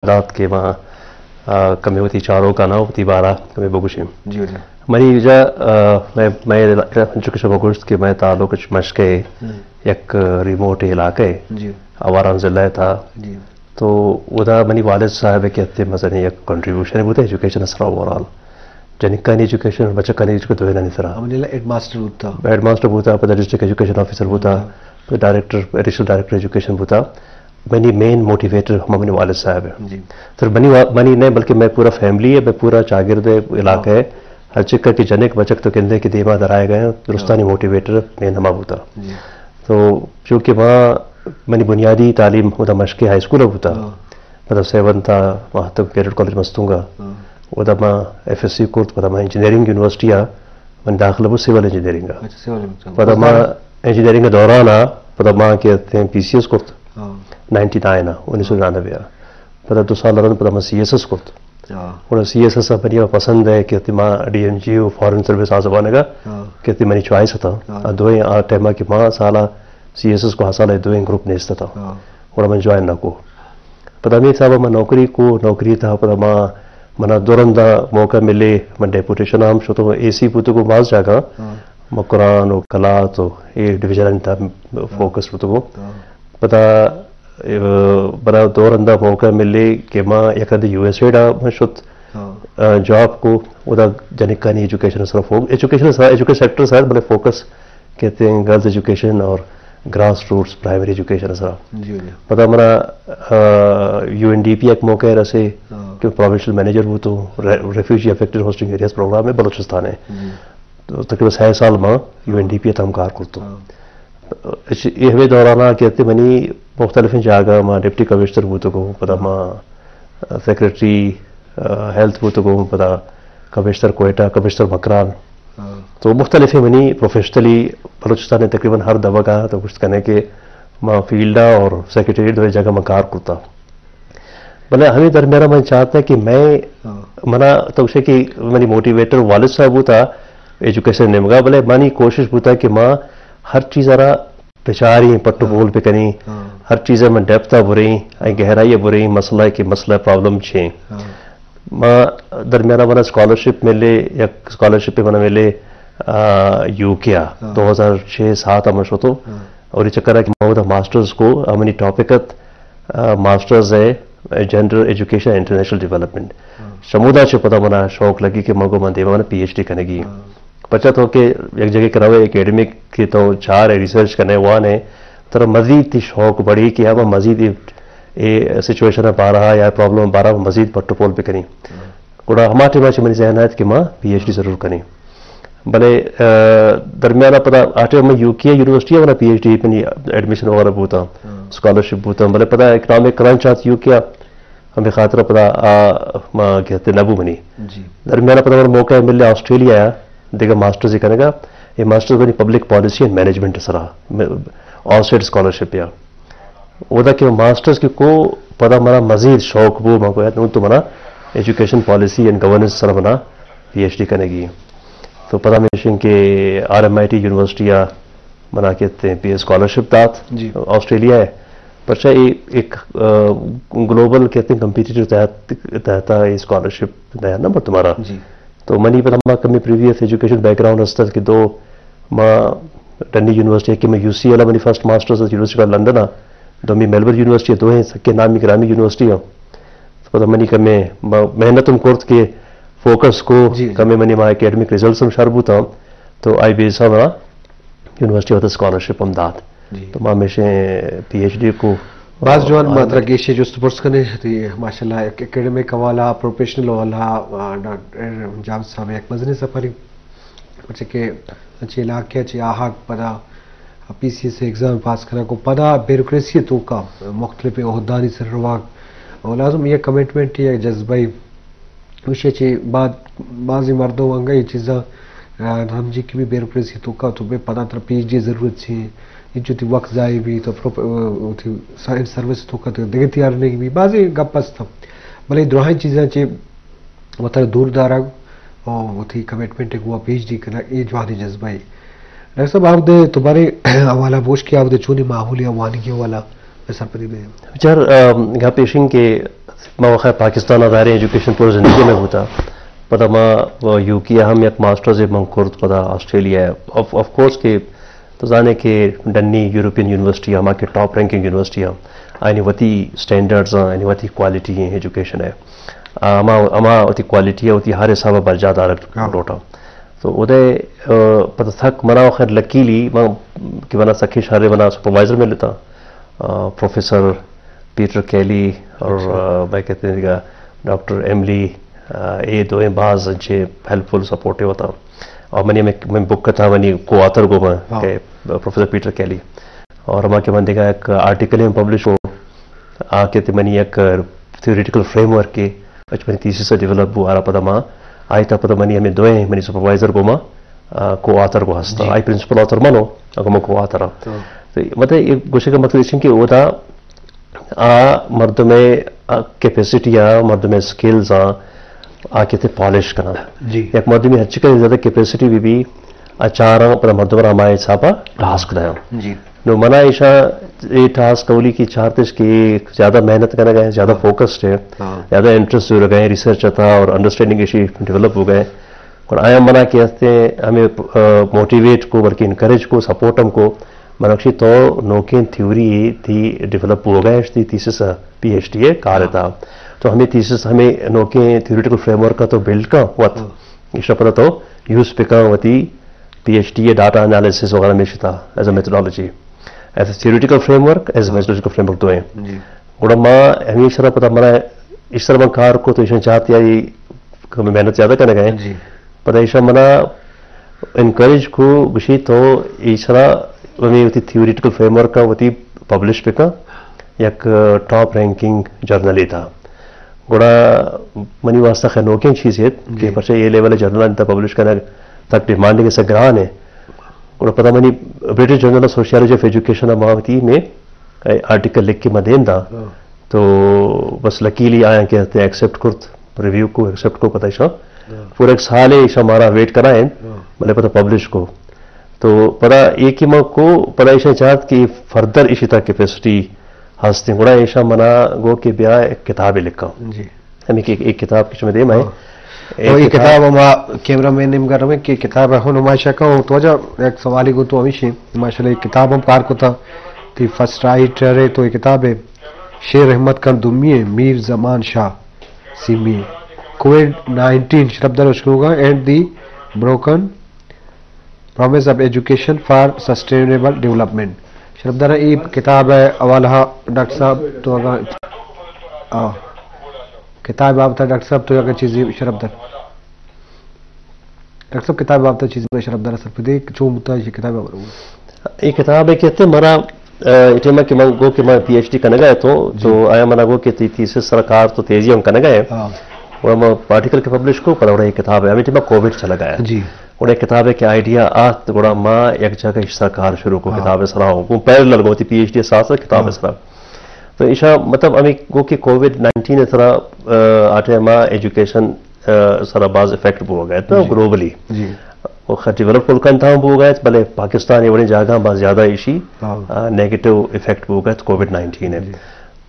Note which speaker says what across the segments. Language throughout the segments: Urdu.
Speaker 1: دات کے وہاں کمی ہوتی چاروں کا نا ہوتی بارہ کمی بگوشیم
Speaker 2: جی
Speaker 1: منی جا میں ایجوکیشن بگوشت کے میں تعلق مشق یک ریموٹ علاقے
Speaker 2: جی
Speaker 1: آواران ضلع تھا
Speaker 2: جی
Speaker 1: تو ادا منی والد صاحب کے اتنے مثلا یک کنٹریبیوشن ہوتا ہے ایجوکیشن اسرا اوورال جنکانی ایجوکیشن بچہ کانی ایجوکیشن دوینا نہیں سرا
Speaker 2: ہمیں ہیڈ ماسٹر ہوتا
Speaker 1: ہیڈ ماسٹر ہوتا پتہ ڈسٹرکٹ ایجوکیشن آفیسر ہوتا ڈائریکٹر ایڈیشنل ڈائریکٹر ایجوکیشن ہوتا منی مین موٹیویٹر ہمارے والد صاحب ہے
Speaker 2: جی
Speaker 1: پھر منی نہیں بلکہ میں پورا فیملی ہے میں پورا شاگرد علاقہ ہے ہر چکر کی جنک بچک تو کندے کے دیما درائے گئے ہیں درستانی موٹیویٹر مین ہما ہوتا
Speaker 2: جی
Speaker 1: تو چونکہ وہاں منی بنیادی تعلیم ہوتا مشق ہائی اسکول ہوتا مطلب 7 تھا وہاں تک کیڈٹ کالج مستوں گا وہ میں ایف ایس سی کو پتہ میں انجینئرنگ یونیورسٹی من داخلہ وہ سول انجینئرنگ پتہ میں انجینئرنگ کے دوران پتہ ماں کہتے ہیں پی سی ایس کو 99 1999 پتہ 2 سال رن پتہ میں سی ایس ایس کو اور سی ایس ایس بنی پسند ہے کہ ماں D M G foreign service آزبانے کا کہ منی چوائس تھا دو ٹائم کہ ماں سالہ سی ایس ایس کو حاصل ہے 2 گروپ نیستا تھا اور میں جوائن نہ کو پتہ نہیں صاحب میں نوکری تھا پتہ ماں منا دورندہ موقع ملے من ڈیپوٹیشن ہم شو تو اے سی پوتو کو باز جاگا میں قرآن و کلا تو یہ ڈویژن تھا فوکس پوتو کو پتہ بڑا دورندہ موقع ملے کہ ماں یک یو ایس اے ڈا میں شد جاب کو ادا جنکانی ایجوکیشن صرف ایجوکیشن سیکٹر سر بڑے فوکس کہتے ہیں گرلز ایجوکیشن اور گراس روٹس پرائمری ایجوکیشن سر پتہ منا یو این ڈی پی ایک موقع ہے رسے کہ پروونشل مینیجر ہو تو refugee affected hosting areas programme ہے بلوچستان ہے تو تقریباً 6 سال ماں یو این ڈی پی تم کار کرتا یہ ہوئے دورانہ کہتے منی مختلف جگہ ماں ڈپٹی کمشنر ہو تو کو پتہ ماں سیکرٹری ہیلتھ ہو تو کو پتہ کمشنر کوئٹہ کمشنر مکران تو مختلف منی پروفیشنلی بلوچستان تقریباً ہر دفعہ کا تو کچھ کرنے کے ماں فیلڈا اور سیکرٹریٹ دو جگہ میں کار کرتا بھلے ہمیں درمیانہ میں چاہتا ہے کہ میں منا تو اسے کہ منی موٹیویٹر والد صاحب ہوتا ایجوکیشن نمگا بھلے مانی کوشش ہوتا کہ ماں ہر چیز ذرا پچاری پٹو بول پہ کریں ہر چیزیں میں ڈیپتھا بریں گہرائی بریں مسئلہ کہ مسئلہ پرابلم چھیں ماں درمیانہ منا اسکالرشپ ملے یا اسکالرشپ پہ منا ملے یو کیا 2006-7 امش ہوتو اور یہ چکر ہے کہ ماں ماسٹرز کو منی ٹاپکت ماسٹرز ہے general education international development Shimoda سے پتہ منا شوق لگی کہ ماں کو من دیوا پی ایچ ڈی کرنے کی بچت ہو کہ ایک جگہ کراوے اکیڈمک کی تو چار ہے ریسرچ کرنے وہاں ہے تر مزید تھی شوق بڑھی کہ ہم مزید یہ سچویشن پا رہا یا پرابلم پا رہا مزید پٹو پول پہ کریں گوڑا ہمارے ٹائم میری ذہن ہے کہ ماں پی ایچ ڈی ضرور کریں بھلے درمیانہ پتہ آٹے میں یو کے یونیورسٹی ہے پی ایچ ڈی پہ ایڈمیشن وغیرہ ہوتا اسکالرشپ ہوتا بھلے پتہ اکنامک کرنچ آتی یو کیا ہمیں خاطر پتہ ماں کہتے نبو منی درمیانہ پتہ موقع مل لیا آسٹریلیا آیا دیکھا ماسٹرز ہی کرنے گا یہ ماسٹرز بنی پبلک پالیسی اینڈ مینجمنٹ سرا آل سٹیٹ اسکالرشپ یا وہ تھا کہ ماسٹرز کی کو پتہ منا مزید شوق وہ ماں کو تو منا ایجوکیشن پالیسی اینڈ گورننس سر منا پی ایچ ڈی کرنے کی تو پتہ میں کہ R M I T university یا منا کہتے ہیں پی اسکالرشپ دات آسٹریلیا ہے پرچہ ایک گلوبل کہتے ہیں کمپیٹیٹو تحت اسکالرشپ نیا نمبر تمہارا تو منی پر ہمارا کمی پریویس ایجوکیشن بیک گراؤنڈ ہستا کہ 2 ماں ڈنڈی یونیورسٹی کہ میں یو سی ایل منی first masters university of London 2 میں میلبرن یونیورسٹی 2 ہیں سکے نامی گرامی یونیورسٹی پتہ منی کمیں محنت کرت کے فوکس کو کمیں منی ماں اکیڈمک ریزلٹس ہم شرب ہوتا تو آئی بی ایس ہمارا یونیورسٹی ہوتا اسکالرشپ ہم دات تو ماں ہمیشہ پی ایچ ڈی کو
Speaker 2: بعض جوان ماترا گیشے جو سپورٹس کرنے ماشاءاللہ اکیڈمک والا پروفیشنل والا ڈاکٹر جاوید صاحب ایک مزنی سفری بچے کے اچھے علاقے اچھے آہاک پدا پی سی ایس ایگزام پاس کرنے کو پدا بیوروکریسی تو کا مختلف عہدانی سر رواق اور لازم یہ کمٹمنٹ یہ جذبائی وشے چی بعضی مردوں وانگا یہ چیزاں ہم جی کی بھی بیوروکریسی تو کا تو بے پدا تر پی ایچ ڈی ضرورت چی یہ جو وقت ضائع بھی تو سروس تو کا دیگر تیار نہیں بھی بعضی گپس تھا بھلے دروہائی چیزیں چی مطلب دور دارا اور وہ تھی کمٹمنٹ ہوا پی ایچ ڈی کرنا یہ جوانی جذبائی ڈاکٹر صاحب آپ دے تمہارے حوالہ بوش کیا آپ دے چونی ماحول یا وانگی والا سر پری میں
Speaker 1: بچار گھا پیشنگ کے ما خیر پاکستان ادارے ایجوکیشن پورے زندگی میں ہوتا پتہ ما یوکی ہم یک ماسٹرز من کرد پتہ آسٹریلیا آف کورس کہ تو جانے کہ ڈنی یورپین یونیورسٹی ہما کے ٹاپ رینکنگ یونیورسٹی آئینی وتی اسٹینڈرڈز آئینی وتی کوالٹی ہیں ایجوکیشن ہے اما وتی کوالٹی ہے وتی ہر حساب برجات آرک روٹا تو ادے پتہ تھک منا خیر لکیلی کہ بنا سکھی شارے بنا سپروائزر میں لیتا پروفیسر پیٹر کیلی اور میں کہتے ہیں ڈاکٹر ایملی یہ دو بعض اچھے ہیلپ فل سپورٹیو ہوتا اور میں بک کا تھا منی کو آتر کو میں پروفیسر پیٹر کیلی اور ہما کے من دیکھا ایک آرٹیکل میں پبلش ہو آ کے منی ایک تھیوریٹیکل فریم ورک کے منی تیسری سے ڈیولپ ہوا آ پتہ ماں آئی تھا پتہ منی ہمیں دوئیں منی سپروائزر کو ماں کو آتر کو ہستا آئی پرنسپل آتر منو اگر میں کو آتر تو مطلب یہ گوشے کا مطلب اس کہ وہ تھا مرد میں کیپیسٹی مرد میں اسکلز آ کے پالش کرنا ایک مرد میں ہچ کر زیادہ کیپیسٹی بھی اچار پر مرد پر ہمارے حساب ٹاسک دیا نو منا ایشا یہ ٹاسک کولی کی چارتش کی زیادہ محنت کرنا گئے زیادہ فوکسڈ ہے زیادہ انٹرسٹ ہو گئے ریسرچ تھا اور انڈرسٹینڈنگ ایشی ڈیولپ ہو گئے اور آیا منا کہتے ہیں ہمیں موٹیویٹ کو بلکہ انکریج کو سپورٹ ہم کو منقشی تو نوکین تھیوری تھی ڈیولپ ہو گئے تھی تیسس پی ایچ ڈی ہے کار تھا تو ہمیں تیسس ہمیں نوکیں تھیوریٹیکل فریم ورک کا تو بلڈ کا وت اس پتہ تو یوز پہ کا وتی P H D data analysis وغیرہ میں تھا as a methodology as a theoretical framework as a methodological framework تو ہیں گوڑا ماں ہمیں اس طرح پتہ ہمارا اس طرح کار کو تو ایشا چاہتی ہے ہمیں محنت زیادہ کرنے گئے پتہ ایشا منا انکریج کو گشی تو اس طرح ہمیں تھیوریٹیکل فریم ورک کا وتی پبلش پہ کا یک ٹاپ رینکنگ جرنل ہی تھا گوڑا منی واسطہ خیر نوکیں چیز ہے کہ پرچہ یہ لیول جرنل انتا پبلش کرنا تک ڈیمانڈنگ سے گران ہے گوڑا پتہ منی British journal of sociology of education ماوتی میں آرٹیکل لکھ کے مدین تھا تو بس لکیلی آیا کہتے ہیں ایکسیپٹ کرت ریویو کو ایکسیپٹ کو پتہ ایشا پورا ایک سال ہے ایشا ہمارا ویٹ کرائیں ملے پتہ پبلش کو تو پتہ ایک ہی ماں کو پتہ ایشا چاہت کہ فردر ایشی تا کیپیسٹی ہستے گوڑا ایشا منا گو کہ بیا ایک کتاب لکھا ہمیں ایک کتاب کچھ میں دے میں
Speaker 2: یہ کتاب ہم کیمرہ مین نیم کر رہے ہیں کہ کتاب ہے نمائشہ کا تو وجہ ایک سوالی کو تو ہمیشہ ماشاء اللہ کتاب ہم کار کو تھا تی فرسٹ رائٹر ہے تو یہ کتاب ہے شیر احمد کر دمی میر زمان شاہ سیمی کووڈ-19 شربدر اشکروگا and the broken promise of education for sustainable development شربدر یہ کتاب ہے حوالہ ڈاکٹر صاحب تو اگر کتاب آپ تھا ڈاکٹر صاحب تو اگر چیزیں شربدر ڈاکٹر صاحب کتاب آپ تھا چیزیں میں شربدر اثر پہ دیکھ چون ہوتا ہے یہ کتاب ہے
Speaker 1: یہ کتاب ہے کہتے ہیں مرا اتنا کہ میں گو کہ میں پی ایچ ڈی کرنے گئے تو آیا منا گو کہ تیسری سرکار تو تیزی ہم کرنے گئے اور ہم آرٹیکل کے پبلش کو پر یہ کتاب ہے ہمیں کووڈ چلا گیا
Speaker 2: جی
Speaker 1: اور ایک کتاب ہے کہ آئیڈیا آت گوڑا ماں ایک جگہ سرکار شروع کو کتاب سرا ہوں پیرلل گو تھی پی ایچ ڈی ساتھ ساتھ کتاب سرا تو ایشا مطلب ہمیں گو کہ کووڈ-19 طرح آٹھے ماں ایجوکیشن سرا بعض افیکٹ ہو گئے تو گلوبلی ڈیولپ ملکن تھا ہو گئے بھلے پاکستان یہ بڑی جگہ بہت زیادہ ایشی نیگیٹو افیکٹ ہو گئے کووڈ-19 ہے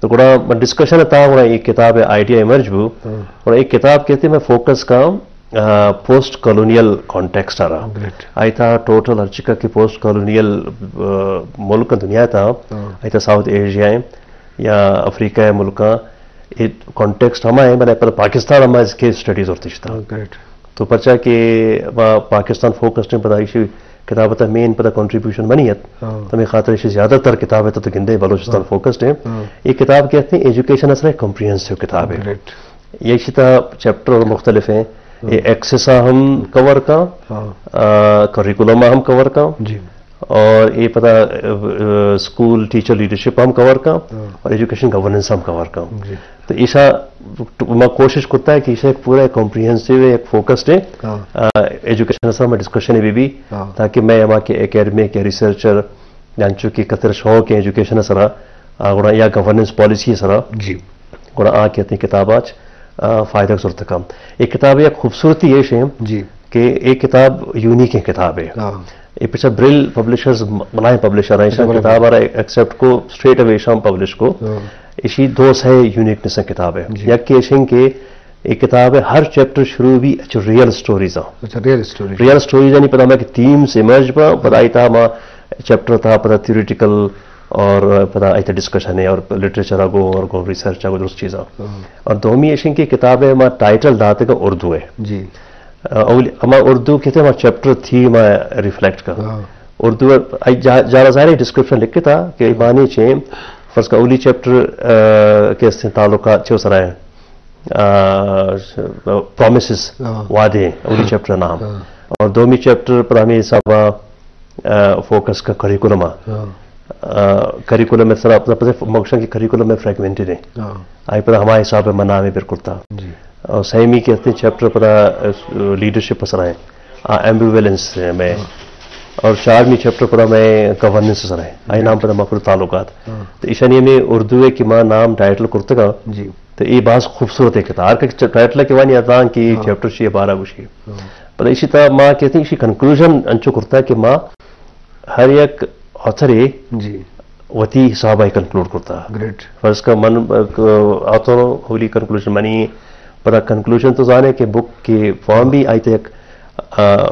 Speaker 1: تو گوڑا ڈسکشن تھا گوڑا ایک کتاب ہے آئیڈیا ایمرج بھی اور ایک کتاب کہتے ہیں میں فوکس کا پوسٹ کالونیل کانٹیکسٹ آ رہا آئی تھا ٹوٹل ہر چکا کی پوسٹ کالونیل ملک دنیا تھا آئی تھا ساؤتھ ایشیا یا افریقہ ملک کانٹیکسٹ ہمیں بھلے پر پاکستان ہمیں اس کے اسٹڈیز اور تھا تو پرچا کہ پاکستان فوکس نے پتہ ایشی کتاب تھا مین پتہ کنٹریبیوشن بنیت تو میں خاطر ایشی زیادہ تر کتابیں تو گندے بلوچستان فوکسڈ ہیں یہ کتاب کہتے ہیں ایجوکیشن اثر کمپریہنسو کتاب ہے یہ اسی طرح چیپٹر اور مختلف ہیں یہ ایکسیسا ہم کور کا کریکولم ہم کور کا اور یہ پتہ اسکول ٹیچر لیڈرشپ ہم کور کا اور ایجوکیشن گورننس ہم کور کا تو ایسا میں کوشش کرتا ہے کہ اسے ایک پورا کمپریہنسو ہے ایک فوکسڈ ہے ایجوکیشن سر میں ڈسکشن ہے بھی تاکہ میں وہاں کے اکیڈمک یا ریسرچر جانچو کہ کتر شوق ہے ایجوکیشن سرا گوڑا یا گورننس پالیسی سرا گوڑا آ کہتے ہیں کتاب آج فائدہ صورت کام ایک کتاب ہے خوبصورتی یہ شیم کہ ایک کتاب یونیک کتاب ہے یہ پیچھے بریل پبلشرز بنائے پبلشر ہیں کتاب آ رہا ہے ایکسیپٹ کو اسٹریٹ اوے شام پبلش کو اسی دو سے یونیکنس کتاب ہے یک کہ اشن کے ایک کتاب ہے ہر چیپٹر شروع بھی ریئل سٹوریز
Speaker 2: اچھا ریئل
Speaker 1: سٹوریز یعنی پتہ میں کہ تھیمز ایمرج پا پتہ آئی تھا ما چیپٹر تھا پتہ تھیوریٹیکل اور پتہ آئی تھا ڈسکشن ہے اور لٹریچر آگو اور کو ریسرچ آگو درست چیزاں اور دومی اشن کی کتاب ہے ما ٹائٹل داتے کا اردو ہے
Speaker 2: جی
Speaker 1: اما اردو کہتے ہیں ما چیپٹر تھی ما ریفلیکٹ کا اردو جارا ظاہر ڈسکرپشن لکھ کے تھا کہ ایمانی چین فرض کا اولی چیپٹر کے تعلقات چھو سرائے پرومسز وعدے اولی چیپٹر نام اور دومی چیپٹر پر ہمیں سب فوکس کا کریکولم کریکولم میں سر موکشن کی کریکولم میں فریگمنٹڈ ہے آئی پر ہمارے حساب میں منا میں بالکل تھا اور سیمی کہتے ہیں چیپٹر پر لیڈرشپ پر سرائے ایمبیویلنس میں اور چارمی چیپٹر پر میں گورننس سر ہے آئی نام پر مفر تعلقات تو ایشانی میں اردو کی ماں نام ٹائٹل کرتے گا تو یہ بہت خوبصورت ہے کتاب کا ٹائٹل کے وانی اتان کی چیپٹر چیئے 12 گوشی پر اسی طرح ماں کہتے ہیں اسی کنکلوژن انچو کرتا ہے کہ ماں ہر ایک آتھر وتی حساب آئی کنکلوڈ کرتا فرض کا من آتھر ہولی کنکلوژن منی پر کنکلوژن تو جانے کہ بک کی فارم بھی آئی تک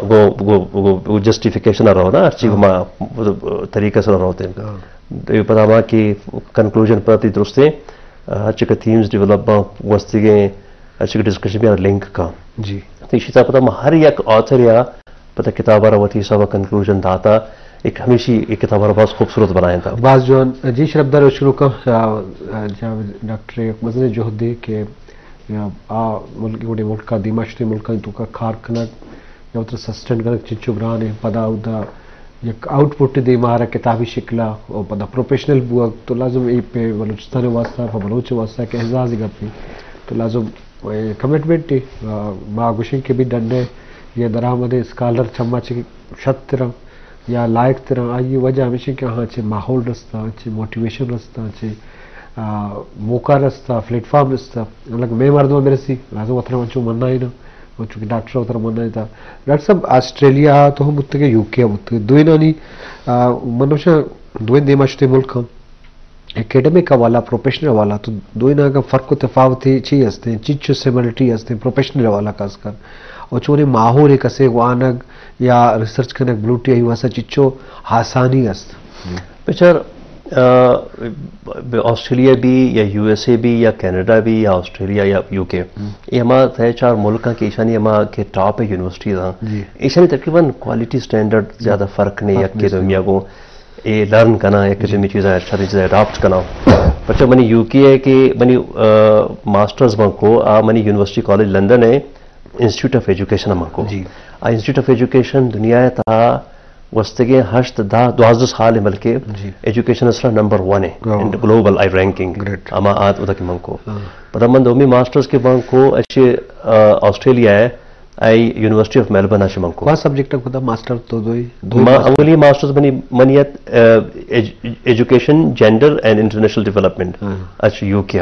Speaker 1: وہ جسٹیفیکیشن رہو نا ہر چیز طریقے سے رہتے ہیں پتا ہوا کہ کنکلوژن پر درست ہے ہر چیز کا تھیمز ڈیولپ وسطی گئے ہر چیز کا ڈسکشن بھی لنک کا جی تو اسی طرح پتا ہر ایک آتھر یا پتا کتاب وتی سب کنکلوژن داتا ایک ہمیشہ ایک کتاب بہت خوبصورت بنایا تھا
Speaker 2: بعض جو جی شربدار شروع کا ڈاکٹر مزن جو دے کہ ملک گوڑے ملک کا دیماشتی ملک کا تو کا کھار کنک یا اتر سسٹینڈ کنک چچو بران ہے پدا ادا یک آؤٹ پٹ دے مہارا کتابی شکلا اور پدا پروفیشنل بوک تو لازم ای پہ بلوچستان واسطہ بلوچ واسطہ کہ احزاز گا پہ تو لازم کمٹمنٹ ما گوشن کے بھی ڈنڈے یہ درآمد اسکالر چما چی شت ترہ یا لائق ترہ آئی وجہ ہمیشہ کہ ہاں چھ ماحول رستا چھ موٹیویشن رستا چھ موقع رستا پلیٹ فارم رستا لگ میں مردوں میرے سی لازم اتنا منچو مننا ہی نا چونکہ ڈاکٹر اتر مننا ہی تھا ڈاکٹر صاحب آسٹریلیا تو ہم اتنے یو کے اتنے دوئی نانی منوشا دوئی دیماشتے ملک ہم اکیڈمک والا پروفیشنل والا تو دوئی نا کا فرق و تفاوت چی ہستے ہیں چیچو سیملٹی ہستے ہیں پروفیشنل والا خاص کر اور چونے ماحول ایک اسے وانگ یا ریسرچ کنک بلوٹی آئی واسا چچو آسانی است
Speaker 1: بچار آسٹریلیا بھی یا یو ایس اے بھی یا کینیڈا بھی یا آسٹریلیا یا یو کے یہ ہمارا ہے 4 ملک کے ایشانی ہمارا کے ٹاپ ہے یونیورسٹیز ہیں ایشانی تقریباً کوالٹی سٹینڈرڈ زیادہ فرق نہیں یک کے دنیا کو یہ لرن کرنا ایک قسمی چیزیں اچھا چیزیں اڈاپٹ کرنا بچہ منی یو کے ہے کہ منی ماسٹرز کو منی یونیورسٹی کالج لندن ہے انسٹیٹیوٹ آف ایجوکیشن ہم کو انسٹیٹیوٹ آف ایجوکیشن دنیا تھا وسطے 12 سال بلکہ ایجوکیشن اسرا نمبر 1 ہے گلوبل آئی رینکنگ اما آت ادا کی من کو پتہ من دومی ماسٹرز کے من کو اچھے آسٹریلیا ہے آئی یونیورسٹی آف میلبرن اچھے من کو
Speaker 2: کون سبجیکٹ خدا ماسٹر تو دوئی
Speaker 1: اولی ماسٹرز بنی منیت education gender and international development اچھا یو کے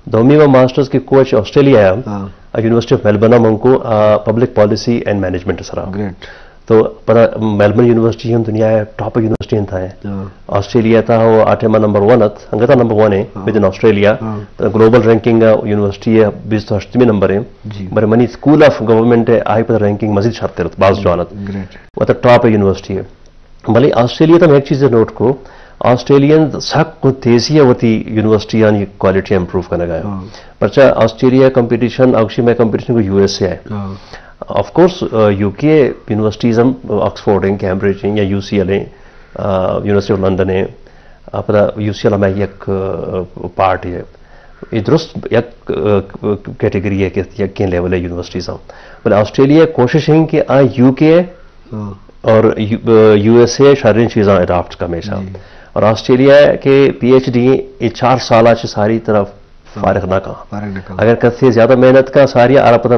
Speaker 1: دومی میں ماسٹرز کی کوچ آسٹریلیا ہے یونیورسٹی آف میلبرن من کو پبلک پالیسی اینڈ مینجمنٹ سرا تو میلبرن یونیورسٹی ہم دنیا ٹاپ یونیورسٹی تھا آسٹریلیا تھا وہ 8واں نمبر 1 ہنگتا نمبر 1 ہے with in Australia global ranking university ہے 28 نمبر ہے بر منی اسکول آف گورنمنٹ ہے آئی پر رینکنگ مزید شرط ہے بعض جوانت وہ ٹاپ یونیورسٹی ہے بھلے آسٹریلیا تو ایک چیز نوٹ کو آسٹریلین سخت کو تیزی ہے ہوتی یونیورسٹی یعنی کوالٹی امپروو کرنے گیا پرچہ آسٹریلیا کمپٹیشن اکشی میں کمپٹیشن کو یو ایس سے ہے آف کورس یو کے یونیورسٹیز ہم آکسفورڈ ہیں کیمبرج ہیں یا یو سی ایل ہیں یونیورسٹی آف لندن ہے اپنا یو سی ایل ہمیں ایک پارٹ ہے یہ درست ایک کیٹیگری ہے کہ یک لیول ہے یونیورسٹیز ہم بلے آسٹریلیا کوشش ہیں کہ یو کے اور یو ایس اے شارین چیزاں اڈاپٹ کا ہمیشہ اور آسٹریلیا کے پی ایچ ڈی یہ 4 سالہ سے ساری طرف فارغ نہ کہاں اگر کسی زیادہ محنت کا ساری آرہ پتہ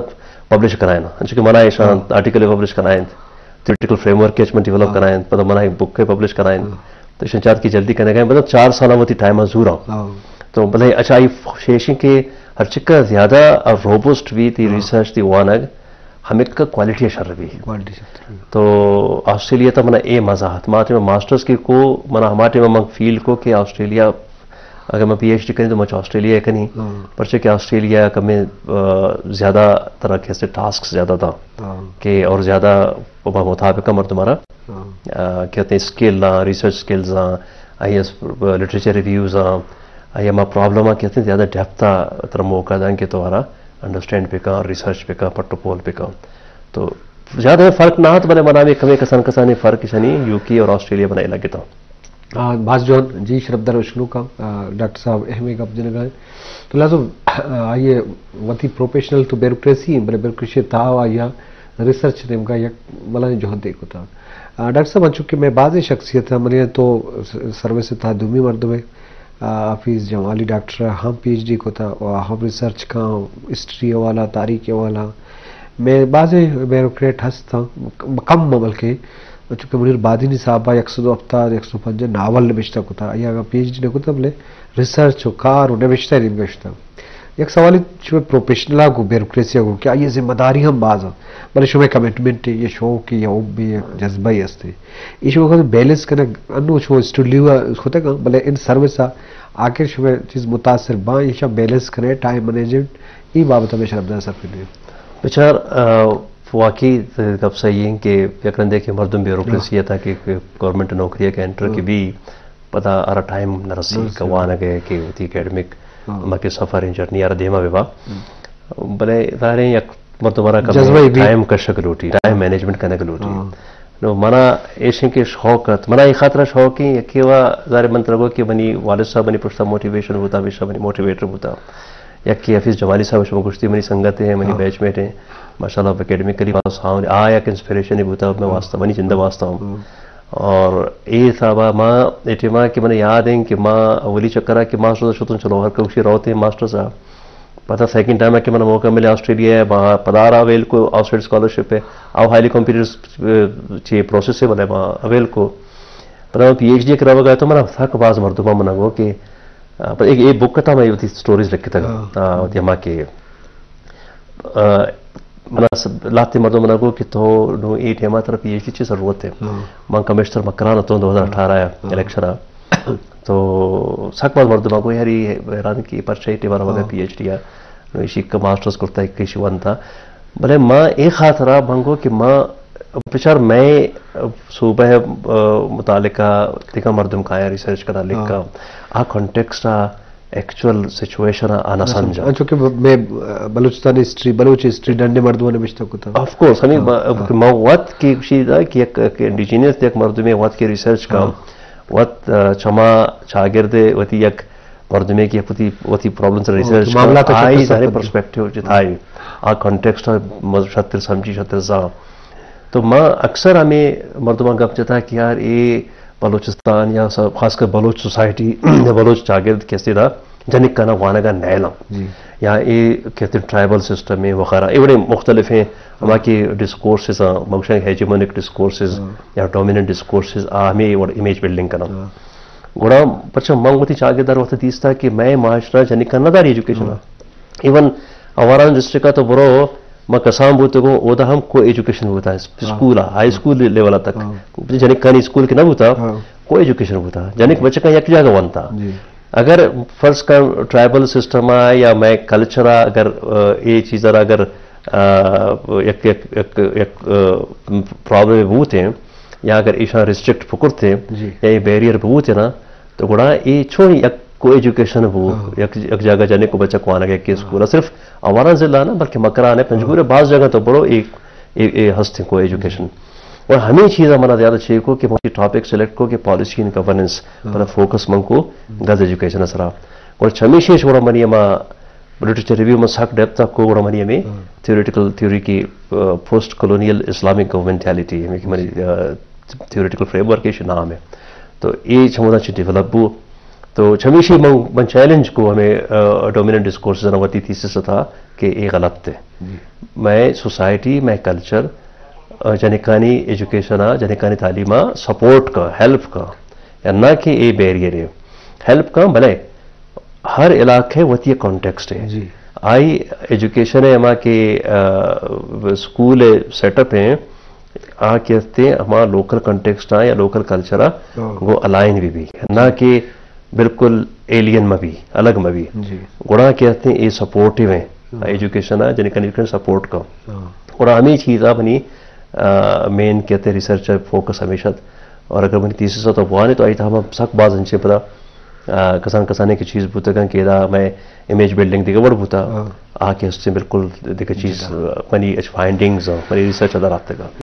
Speaker 1: پبلش کرائیں چونکہ منع ایشان آرٹیکل پبلش کرائیں theoretical frame work catchment develop کرائیں پتہ منع بک کے پبلش کرائیں تو ایشان چاہت کی جلدی کرنے گئے مطلب 4 سالہ ہوتی ٹائم حضور ہوں تو بھلے اچھا یہ شیشیں کہ ہر چکا زیادہ روبسٹ بھی تھی ریسرچ تھی وانگ ہمیں کا کوالٹی اشار بھی تو آسٹریلیا تھا منع اے مزاحت ماتے میں ماسٹرز کی کو منع ہمارے میں منگ فیلڈ کو کہ آسٹریلیا اگر میں پی ایچ ڈی کریں تو مجھے آسٹریلیا کریں پرچہ کہ آسٹریلیا کا میں زیادہ طرح کے ٹاسک زیادہ تھا کہ اور زیادہ مطابق مر تمہارا کہتے ہیں skill research skills literature reviews یا ما پرابلم کہتے ہیں زیادہ ڈیپتھ تر موقع دیں کہ تمہارا انڈرسٹینڈ پہ کا ریسرچ پہ کا پٹو پول پہ کا تو زیادہ فرق نہ تو بنے بنا میں کمی کسان فرق شنی یو کے اور آسٹریلیا بنائے لگے تھا
Speaker 2: باز جون جی شرفدر وشنو کا ڈاکٹر صاحب اہم گپ جن گئے تو لازم آئیے وتی پروفیشنل تو بیوروکریسی بڑے بیوروکریسی تھا یا ریسرچ نیم کا یک ملا جو دیکھو تھا ڈاکٹر صاحب چونکہ میں بعض شخصیت منی تو سروس تھا دومی مرد میں حافظ جمالی ڈاکٹر ہم پی ایچ ڈی کو تھا ہم ریسرچ کا ہسٹری والا تاریخ والا میں بعض بیوروکریٹ ہس تھا کم ممل کے چونکہ منیر بادینی صاحبہ 107 105 ناول نبشتہ کو تھا یا پی ایچ ڈی نے کو تھا بلے ریسرچ و کار و نبشتہ نبشتہ ایک سوال شو پروفیشنل کو بیوروکریسی کو کیا یہ ذمہ داری ہم باز بلے شو میں کمٹمنٹ یہ شوق یا بھی جذبہ ہی ہستے یہ شو کو بیلنس کرنا انو شو اسٹوڈیو ہوتا ہے بلے ان سروس آخر شو میں چیز متاثر باں یہ شو بیلنس کرے ٹائم مینجمنٹ یہ بابت ہمیں شرفدار صاحب کے لیے
Speaker 1: بچار واقعی گپ صحیح ہے کہ یکرندے کہ مردم بیوروکریسی تھا کہ گورنمنٹ نوکری کا انٹر کی بھی پتہ ارا ٹائم نہ رسی کوانا گئے کہ ہوتی اکیڈمک مکی سفر جرنی ارا دیما بے با بلے ظاہر ہے یک مرتبہ کا ٹائم کا شکل ہوتی ٹائم مینجمنٹ کرنے کا ہوتی نو منا ایشن کے شوقت منا یہ خاطرہ شوق ہے کہ وہ ظاہر من ترگو کہ بنی والد صاحب بنی پشتا موٹیویشن ہوتا بیشا بنی موٹیویٹر ہوتا یا کہ حفیظ جمالی صاحب شما گشتی منی سنگت ہیں منی بیچ میٹ ہیں ماشاءاللہ اکیڈمیکلی واسطہ آیا کہ انسپریشن ہوتا میں واسطہ منی زندہ واسطہ ہوں اور یہ صاحبہ ماں اعتماع کہ میں یاد ہیں کہ ماں اولی چکرہ کہ ماسٹر شتن چلو ہر کوشی روتے ہیں ماسٹر صاحب پتہ سیکنڈ ٹائم ہے کہ میں موقع ملے آسٹریلیا ہے پدار اویل کو آؤٹ اسکالرشپ ہے او ہائیلی کمپیوٹر چی پروسیس سے بلے اویل کو پتہ پی ایچ ڈی کرا گیا تو میں تھک باز مردمہ منہ گو کہ ایک بک تھا میں اسٹوریز لکھ کے تھا ماں کے لاتے مردوں منہ گو کہ تو نو ایٹ ہے طرف پی ایچ ڈی چیز ضرورت ہے ماں کمشنر مکران تو 2018 الیکشن تو سک باز مردوں کو یار یہ حیران کی پرچہ بارہ وغیرہ پی ایچ ڈی نو اسی کا ماسٹرز کرتا ہے کسی ون تھا بھلے ماں ایک خاطرہ منگو کہ ماں پچار میں صوبہ متعلقہ دیکھا مردم کا آیا ریسرچ کرا لکھا کانٹیکسٹ ایکچوئل سچویشن آنا سمجھا
Speaker 2: چونکہ میں بلوچستان ہسٹری بلوچ ہسٹری ڈنڈے مردوں نے بچتا کو تھا
Speaker 1: آف کورس ہمیں وقت کی شید ہے کہ انڈیجینس دیکھ مردمے وقت کے ریسرچ کا وقت چما شاگرد وتی یک مردمے کی وتی پرابلمس ریسرچ معاملات آئی سارے پرسپیکٹیو جتائی کانٹیکسٹ شتر سمجھی شتر زا تو ماں اکثر ہمیں مردمہ گپ جتا کہ یار یہ بلوچستان یا خاص کر بلوچ سوسائٹی بلوچ شاگرد کیسے تھا جنک کا نا وانا کا نیلا یا یہ کہتے ہیں ٹرائبل سسٹم میں وغیرہ یہ بڑے مختلف ہیں ہمارا کی ڈسکورسز مغشن ہیجمونک ڈسکورسز یا ڈومیننٹ ڈسکورسز ہمیں امیج بلڈنگ کرنا گوڑا بچہ مانگ ہوتی شاگردار وقت دیس تھا کہ میں معاشرہ جنک کا نداری ایجوکیشن ایون اواران ڈسٹرکٹ کا تو برو میں کسام بولتے کو وہ ہم کو ایجوکیشن ہوتا ہے اسکول ہائی اسکول لیول تک جنک کا اسکول کے نہ ہوتا کو ایجوکیشن ہوتا جنک بچے کا یک جگہ ون تھا اگر فرض کا ٹرائبل سسٹم ہے یا میں کلچر اگر یہ چیز اگر پرابلم بہت ہیں یا اگر ایشا ریسٹرکٹ پکڑ تھے یا یہ بیریئر بہت ہے نا تو گوڑا یہ چھوڑی کو ایجوکیشن وہ ایک جگہ جانے کو بچہ کو آنا گیا کہ اسکول صرف اوارا ضلع نا بلکہ مکران ہے پنجگور بعض جگہ تو بڑو ایک ہستے کو ایجوکیشن اور ہمیں چیز ہمارا زیادہ چاہیے کو کہ ٹاپک سلیکٹ کو کہ policy and governance per focus من کو گز ایجوکیشن اثرا اور چھمیشیش بڑا منی ما لٹریچر ریویو میں سک ڈیپتھ کو بڑا منی میں تھیوریٹیکل تھیوری کی پوسٹ کولونیل اسلامک گورنمنٹیلٹی ہمیں تھیوریٹیکل فریم ورک کے نام ہے تو یہ چھمودا چھ ڈیولپ ہو تو چھمیشی من چیلنج کو ہمیں ڈومیننٹ ڈسکورس نوتی تھیسس تھا کہ یہ غلط تھے میں سوسائٹی میں کلچر جنکانی ایجوکیشن جنکانی تعلیمہ سپورٹ کا ہیلپ کا یا نہ کہ یہ بیریئر ہے ہیلپ کا بھلے ہر علاقے وتی کانٹیکسٹ ہے آئی ایجوکیشن ہے ہمارا کہ اسکول سیٹ اپ ہیں کہتے ہیں ہمارا لوکل کنٹیکسٹ یا لوکل کلچر وہ الائن بھی نہ کہ بالکل ایلین مبی الگ مبی گڑا کہتے ہیں یہ سپورٹیو ہیں ایجوکیشن ہے جن کنیکشن سپورٹ کا اور ہمیں چیز اپنی مین کہتے ہیں ریسرچ فوکس ہمیشہ اور اگر میں تیسری سو تو وہ تو آئی تھا ہم سخت باز انچے پتا کسان کسانے کی چیز بوتا کہ میں امیج بلڈنگ دیکھا بڑھ بوتا آ کے اس سے بالکل دیکھا چیز منی فائنڈنگز منی ریسرچ ادا رابطے کا